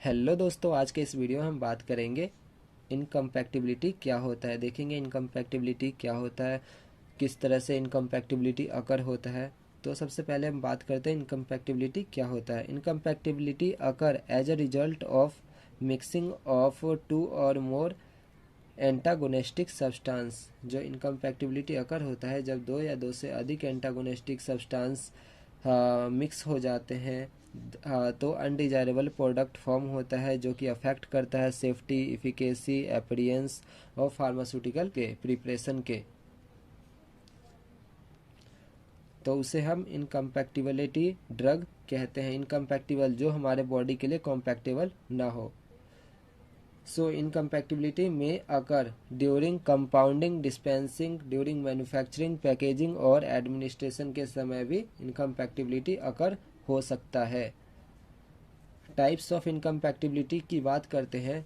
Hello दोस्तों, आज के इस वीडियो में हम बात करेंगे इनकम्पैटिबिलिटी क्या होता है। देखेंगे इनकम्पैटिबिलिटी क्या होता है, किस तरह से इनकम्पैटिबिलिटी अकर होता है। तो सबसे पहले हम बात करते हैं इनकम्पैटिबिलिटी क्या होता है। Incompatibility occur as a result of mixing of two और मोर एंटागोनिस्टिक सब्सटेंस। जो इनकम्पैटिबिलिटी अकर होता है जब दो या दो से अधिक एंटागोनिस्टिक सब्सटेंस मिक्स हो जाते हैं, तो अनडिजायरेबल प्रोडक्ट फॉर्म होता है जो कि अफेक्ट करता है सेफ्टी, इफिकेसी, अपीयरेंस और फार्मास्यूटिकल के प्रिपरेशन के। तो उसे हम इनकम्पैटिबिलिटी ड्रग कहते हैं। इनकम्पैटिबल जो हमारे बॉडी के लिए कॉम्पैक्टेबल ना हो। सो इनकम्पैटिबिलिटी में अकर during compounding, dispensing, during manufacturing, packaging और एडमिनिस्ट्रेशन के समय भी इनकम्पैटिबिलिटी अकर हो सकता है। टाइप्स ऑफ इनकम्पैटिबिलिटी की बात करते हैं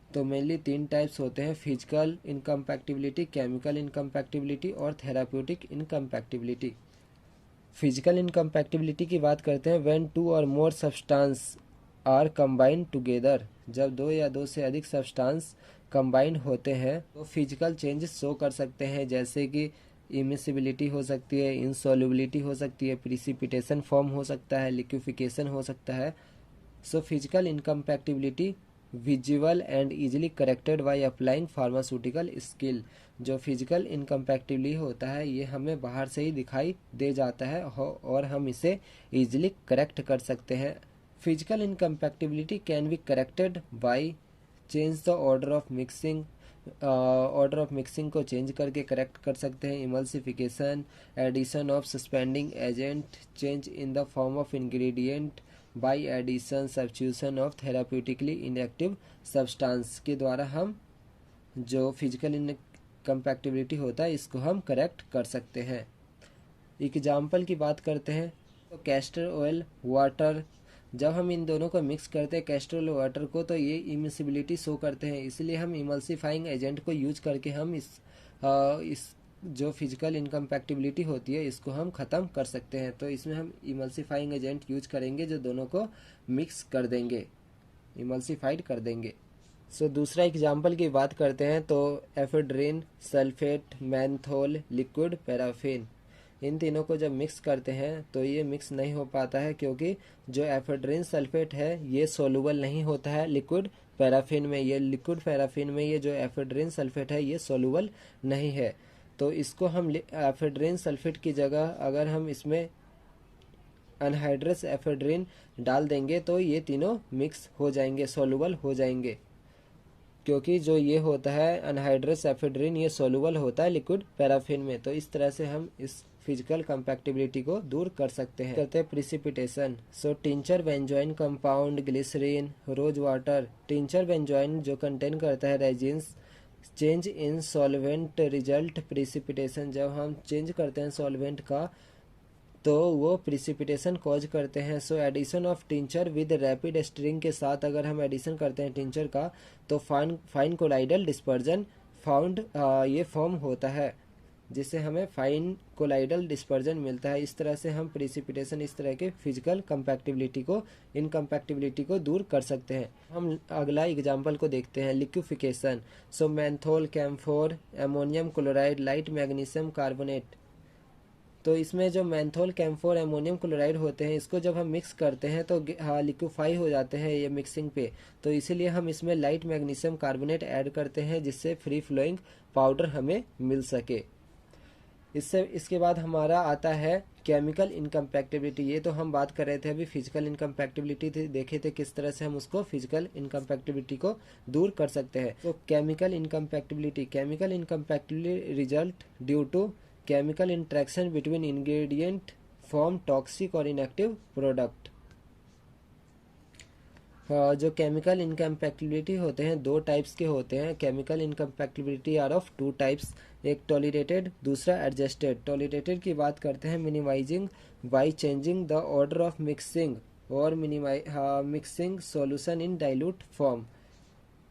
तो मेनली 3 टाइप्स होते हैं: फिजिकल इनकम्पैटिबिलिटी, केमिकल इनकम्पैटिबिलिटी और थेराप्यूटिक इनकम्पैटिबिलिटी। फिजिकल इनकम्पैटिबिलिटी की बात करते हैं व्हेन टू और more substance are combined together. जब दो या दो से अधिक सब्सटेंस कंबाइंड होते हैं तो फिजिकल चेंजेस शो कर सकते हैं, जैसे कि इमिसिबिलिटी हो सकती है, इंसॉल्युबिलिटी हो सकती है, प्रिसिपिटेशन फॉर्म हो सकता है, लिक्विफिकेशन हो सकता है। So physical incompatibility visual and easily corrected by applying pharmaceutical skill. जो फिजिकल इनकम्पैटिबिलिटी होता है ये हमें बाहर से ही दिखाई दे जाता है और हम इसे इजीली करेक्ट कर सकते हैं। Physical incompatibility can be corrected by change the order of mixing. Order of mixing को चेंज करके करेक्ट कर सकते हैं। Emulsification, addition of suspending agent, change in the form of ingredient by addition, substitution of therapeutically inactive substance के द्वारा हम जो physical incompatibility होता है इसको हम करेक्ट कर सकते हैं। एग्जाम्पल की बात करते हैं तो कैस्टर ऑयल, वाटर, जब हम इन दोनों को मिक्स करते हैं कैस्टर ऑयल वाटर को तो ये इमिसिबिलिटी शो करते हैं, इसलिए हम इमल्सिफाइंग एजेंट को यूज करके हम इस जो फिजिकल इनकम्पैटिबिलिटी होती है इसको हम ख़त्म कर सकते हैं। तो इसमें हम इमल्सिफाइंग एजेंट यूज करेंगे जो दोनों को मिक्स कर देंगे, इमल्सिफाइड कर देंगे। दूसरा एग्जाम्पल की बात करते हैं तो ephedrine, sulphate, menthol, liquid paraffin, इन तीनों को जब मिक्स करते हैं तो ये मिक्स नहीं हो पाता है क्योंकि जो एफेड्रिन सल्फेट है ये सोलूबल नहीं होता है लिक्विड पैराफिन में। ये जो एफेड्रिन सल्फेट है ये सोलूबल नहीं है। तो इसको हम एफेड्रिन सल्फेट की जगह अगर हम इसमें अनहाइड्रस एफेड्रिन डाल देंगे तो ये तीनों मिक्स हो जाएंगे, सोलूबल हो जाएंगे, क्योंकि जो ये होता है अनहाइड्रस एफेड्रिन ये सोलूबल होता है लिक्विड पैराफिन में। तो इस तरह से हम इस फिजिकल कंपैक्टिबिलिटी को दूर कर सकते हैं। करते हैं precipitation. Tincture benzoin compound, glycerine, rose water. Tincture benzoin जो कंटेन करता है resins, change in solvent result precipitation. जब हम चेंज करते हैं सॉल्वेंट का तो वो प्रिसिपिटेशन कॉज करते हैं। Addition of tincture with rapid stirring के साथ अगर हम एडिशन करते हैं टिंचर का तो फाइन कोलाइडल डिस्पर्जन फाउंड ये फॉर्म होता है, जिससे हमें फाइन कोलाइडल डिस्पर्जन मिलता है। इस तरह से हम प्रिसिपिटेशन, इस तरह के फिजिकल कंपैक्टिबिलिटी को, इनकम्पैक्टिबिलिटी को दूर कर सकते हैं। हम अगला एग्जांपल को देखते हैं, liquefaction. Menthol, camphor, ammonium chloride, light magnesium carbonate. तो इसमें जो मैंथोल, कैम्फोर, अमोनियम क्लोराइड होते हैं इसको जब हम मिक्स करते हैं तो लिक्विफाई हो जाते हैं ये मिक्सिंग पे। तो इसीलिए हम इसमें लाइट मैग्नीशियम कार्बोनेट ऐड करते हैं जिससे फ्री फ्लोइंग पाउडर हमें मिल सके। इसके बाद हमारा आता है केमिकल इनकम्पैक्टिबिलिटी। ये तो हम बात कर रहे थे अभी फिजिकल इनकम्पैक्टिबिलिटी थी, देखे थे किस तरह से हम उसको फिजिकल इनकम्पैक्टिबिलिटी को दूर कर सकते हैं। तो chemical incompatibility result due to chemical interaction between ingredient form toxic और इनएक्टिव प्रोडक्ट। जो केमिकल इनकम्पैक्टिबिलिटी होते हैं दो टाइप्स के होते हैं। Chemical incompatibility are of 2 types, एक टॉलरेटेड, दूसरा एडजस्टेड। टॉलरेटेड की बात करते हैं minimizing by changing the order of mixing और mixing solution in dilute form.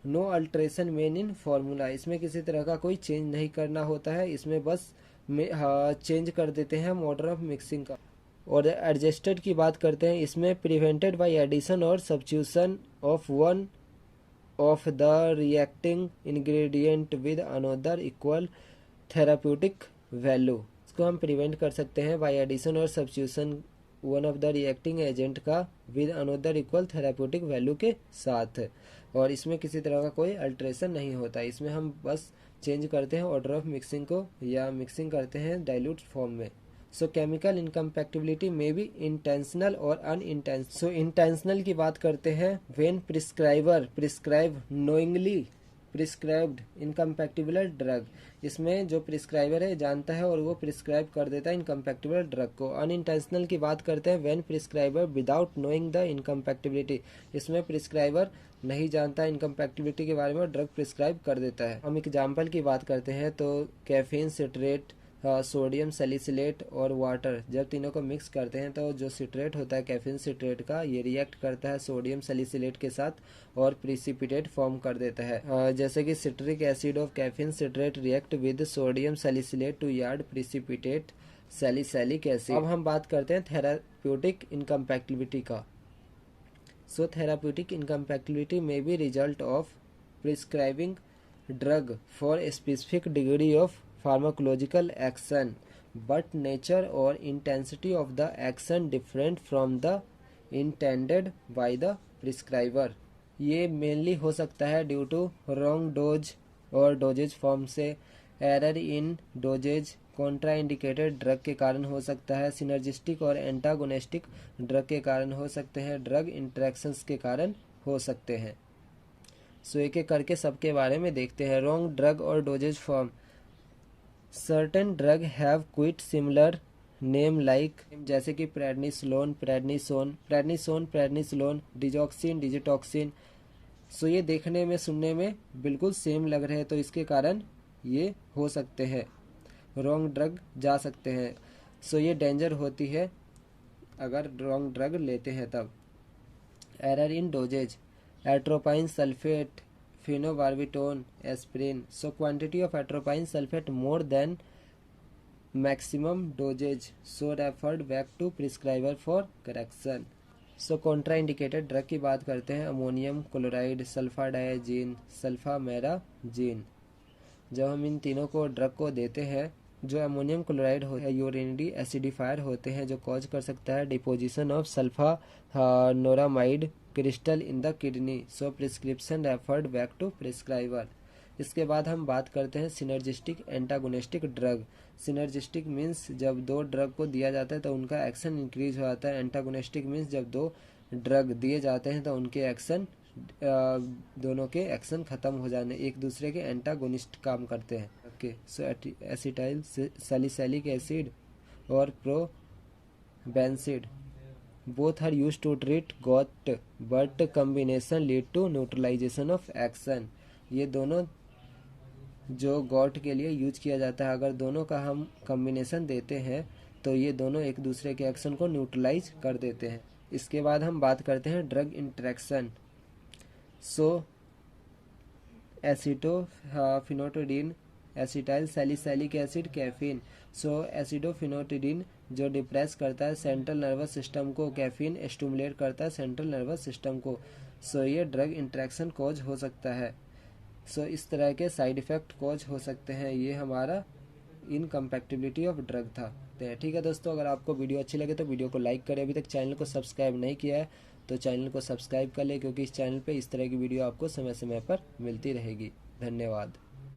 No alteration made in formula. इसमें किसी तरह का कोई चेंज नहीं करना होता है, इसमें बस चेंज कर देते हैं हम ऑर्डर ऑफ मिक्सिंग का। और एडजस्टेड की बात करते हैं, इसमें प्रिवेंटेड बाय एडिशन और substitution of one of the reacting ingredient with another equal therapeutic value. इसको हम प्रिवेंट कर सकते हैं बाय एडिशन और substitution one of the reacting agent का with another equal therapeutic value के साथ, और इसमें किसी तरह का कोई अल्ट्रेशन नहीं होता। इसमें हम बस चेंज करते हैं ऑर्डर ऑफ मिक्सिंग को, या मिक्सिंग करते हैं डाइल्यूट फॉर्म में। सो केमिकल इनकम्पैक्टिबिलिटी में भी इंटेंशनल और अनइंटेंशनल। सो इंटेंशनल की बात करते हैं, when prescriber prescribe knowingly prescribed incompatible drug. इसमें जो प्रिस्क्राइबर है जानता है और वो प्रिस्क्राइब कर देता है इनकम्पैक्टिबल ड्रग को। अनइंटेंशनल की बात करते हैं, when prescriber without knowing the incompatibility. इसमें प्रिस्क्राइबर नहीं जानता इनकम्पैक्टिबिलिटी के बारे में, ड्रग प्रिस्क्राइब कर देता है। हम एग्जाम्पल की बात करते हैं तो कैफीन, सिट्रेट, सोडियम सैलिसिलेट और वाटर, जब तीनों को मिक्स करते हैं तो जो सिट्रेट होता है कैफीन सिट्रेट का, ये रिएक्ट करता है सोडियम सैलिसिलेट के साथ और प्रिसिपिटेट फॉर्म कर देता है। जैसे कि citric acid of caffeine citrate react with sodium salicylate to yield precipitate salicylic acid. अब हम बात करते हैं थेराप्यूटिक इनकम्पैक्टिबिलिटी का। सो थेराप्यूटिक इनकम्पैक्टिबिलिटी में B result of prescribing drug for a specific degree of pharmacological action but nature or intensity of the action different from the intended by the prescriber। ये mainly हो सकता है ड्यू टू रॉन्ग डोज और dosage form से, error in dosage contraindicated drug के कारण हो सकता है, सिनर्जिस्टिक और एंटागोनिस्टिक ड्रग के कारण हो सकते हैं, ड्रग इंटरेक्शंस के कारण हो सकते हैं। सो एक एक करके सबके बारे में देखते हैं। रॉन्ग ड्रग और dosage form, certain drug have quit similar name like, जैसे कि प्रेडनिसोलोन, प्रेडनिसोन, डिजॉक्सिन, डिजिटॉक्सिन। सो ये देखने में सुनने में बिल्कुल सेम लग रहे हैं, तो इसके कारण ये हो सकते हैं, रॉन्ग ड्रग जा सकते हैं। सो ये डेंजर होती है अगर रॉन्ग ड्रग लेते हैं तब। Error in dosage, atropine sulphate, phenobarbital, aspirin. So quantity of atropine sulfate more than maximum dosage, so referred back to prescriber for correction. So contraindicated drug की बात करते हैं, अमोनियम क्लोराइड, सल्फाडाइजीन, सल्फामेराजीन। जब हम इन तीनों को ड्रग को देते हैं, जो अमोनियम क्लोराइड यूरिनरी एसिडिफायर होते हैं, जो कॉज कर सकता है deposition of sulphonamide crystal in the kidney. So prescription referred back to prescriber. इसके बाद हम बात करते हैं synergistic antagonistic drug. Synergistic means जब दो ड्रग को दिया जाता है तो उनका एक्शन इंक्रीज हो जाता है। एंटागोनिस्टिक मीन्स जब दो ड्रग दिए जाते हैं तो उनके एक्शन दोनों के एक्शन खत्म हो जाने, एक दूसरे के एंटागोनिस्ट काम करते हैं। ओके, सो एसिटाइल सैलिसैलिक एसिड और प्रोबेंसिड both are used to treat gout but combination lead to neutralization of action। ये दोनों जो गॉट के लिए यूज किया जाता है, अगर दोनों का हम कॉम्बिनेशन देते हैं तो ये दोनों एक दूसरे के एक्शन को न्यूट्रलाइज कर देते हैं। इसके बाद हम बात करते हैं ड्रग इंटरेक्शन। सो एसिटोफिनोटिडीन, एसिटाइल सैलिसैलिक एसिड, कैफीन। सो एसिडोफिनोटिडीन जो डिप्रेस करता है सेंट्रल नर्वस सिस्टम को, कैफीन स्टिमुलेट करता है सेंट्रल नर्वस सिस्टम को। सो ये ड्रग इंटरेक्शन कॉज हो सकता है। सो इस तरह के साइड इफ़ेक्ट कॉज हो सकते हैं। ये हमारा इनकम्पैक्टिबिलिटी ऑफ ड्रग था। ठीक है दोस्तों, अगर आपको वीडियो अच्छी लगे तो वीडियो को लाइक करें। अभी तक चैनल को सब्सक्राइब नहीं किया है तो चैनल को सब्सक्राइब कर ले, क्योंकि इस चैनल पे इस तरह की वीडियो आपको समय समय पर मिलती रहेगी। धन्यवाद।